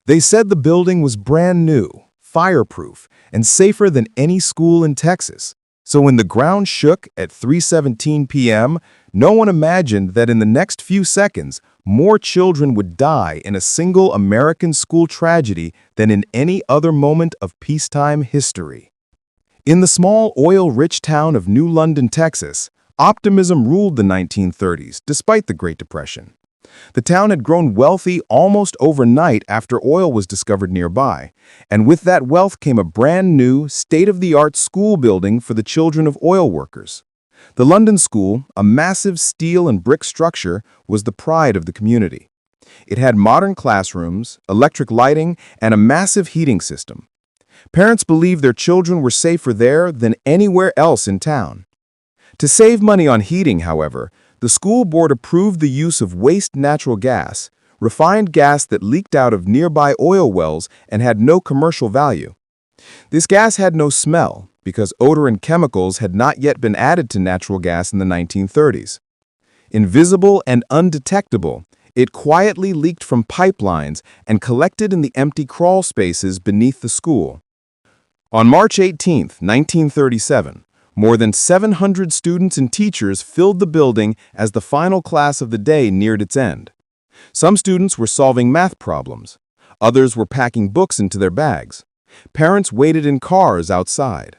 They said the building was brand new, fireproof, and safer than any school in Texas. So when the ground shook at 3:17 p.m., no one imagined that in the next few seconds, more children would die in a single American school tragedy than in any other moment of peacetime history. In the small, oil-rich town of New London, Texas, optimism ruled the 1930s despite the Great Depression. The town had grown wealthy almost overnight after oil was discovered nearby, and with that wealth came a brand new, state-of-the-art school building for the children of oil workers. The London School, a massive steel and brick structure, was the pride of the community. It had modern classrooms, electric lighting, and a massive heating system. Parents believed their children were safer there than anywhere else in town. To save money on heating, however, the school board approved the use of waste natural gas, refined gas that leaked out of nearby oil wells and had no commercial value. This gas had no smell because odor and chemicals had not yet been added to natural gas in the 1930s. Invisible and undetectable, it quietly leaked from pipelines and collected in the empty crawl spaces beneath the school. On March 18, 1937, more than 700 students and teachers filled the building as the final class of the day neared its end. Some students were solving math problems. Others were packing books into their bags. Parents waited in cars outside.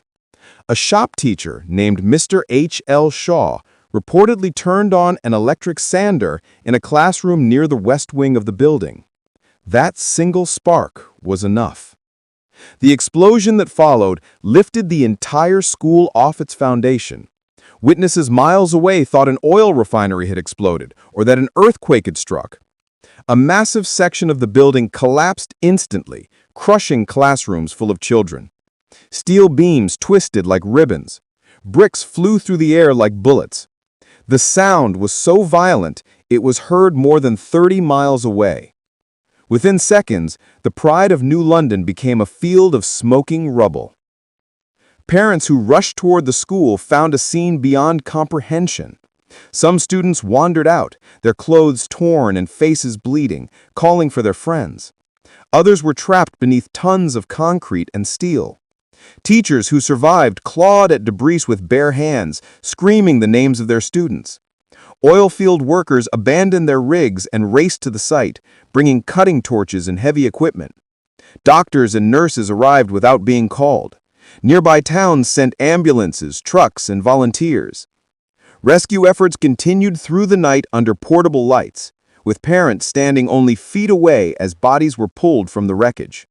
A shop teacher named Mr. H.L. Shaw reportedly turned on an electric sander in a classroom near the west wing of the building. That single spark was enough. The explosion that followed lifted the entire school off its foundation. Witnesses miles away thought an oil refinery had exploded or that an earthquake had struck. A massive section of the building collapsed instantly, crushing classrooms full of children. Steel beams twisted like ribbons. Bricks flew through the air like bullets. The sound was so violent it was heard more than 30 miles away. Within seconds, the pride of New London became a field of smoking rubble. Parents who rushed toward the school found a scene beyond comprehension. Some students wandered out, their clothes torn and faces bleeding, calling for their friends. Others were trapped beneath tons of concrete and steel. Teachers who survived clawed at debris with bare hands, screaming the names of their students. Oilfield workers abandoned their rigs and raced to the site, bringing cutting torches and heavy equipment. Doctors and nurses arrived without being called. Nearby towns sent ambulances, trucks, and volunteers. Rescue efforts continued through the night under portable lights, with parents standing only feet away as bodies were pulled from the wreckage.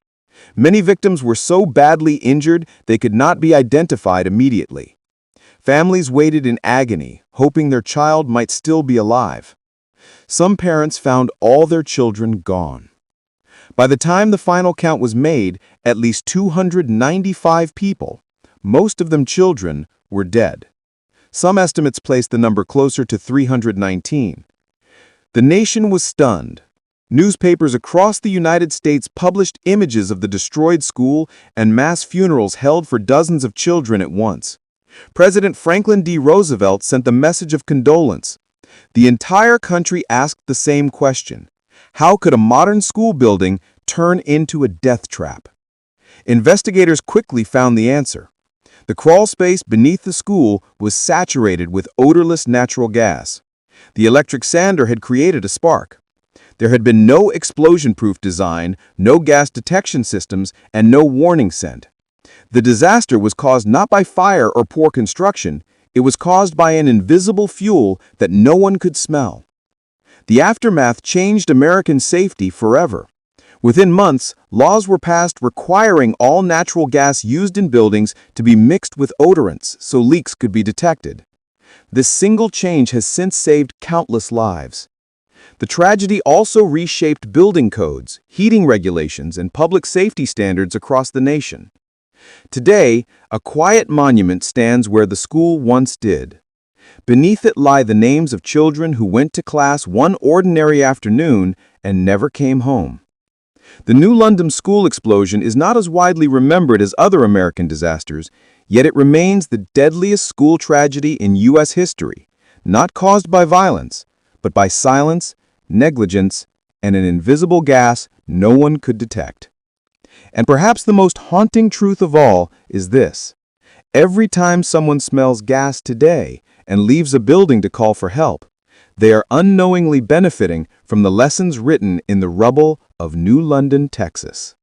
Many victims were so badly injured they could not be identified immediately. Families waited in agony, hoping their child might still be alive. Some parents found all their children gone. By the time the final count was made, at least 295 people, most of them children, were dead. Some estimates placed the number closer to 319. The nation was stunned. Newspapers across the United States published images of the destroyed school and mass funerals held for dozens of children at once. President Franklin D. Roosevelt sent the message of condolence. The entire country asked the same question: how could a modern school building turn into a death trap? Investigators quickly found the answer. The crawl space beneath the school was saturated with odorless natural gas. The electric sander had created a spark. There had been no explosion-proof design, no gas detection systems, and no warning scent. The disaster was caused not by fire or poor construction, it was caused by an invisible fuel that no one could smell. The aftermath changed American safety forever. Within months, laws were passed requiring all natural gas used in buildings to be mixed with odorants so leaks could be detected. This single change has since saved countless lives. The tragedy also reshaped building codes, heating regulations, and public safety standards across the nation. Today, a quiet monument stands where the school once did. Beneath it lie the names of children who went to class one ordinary afternoon and never came home. The New London school explosion is not as widely remembered as other American disasters, yet it remains the deadliest school tragedy in U.S. history, not caused by violence, but by silence, negligence, and an invisible gas no one could detect. And perhaps the most haunting truth of all is this. Every time someone smells gas today and leaves a building to call for help, they are unknowingly benefiting from the lessons written in the rubble of New London, Texas.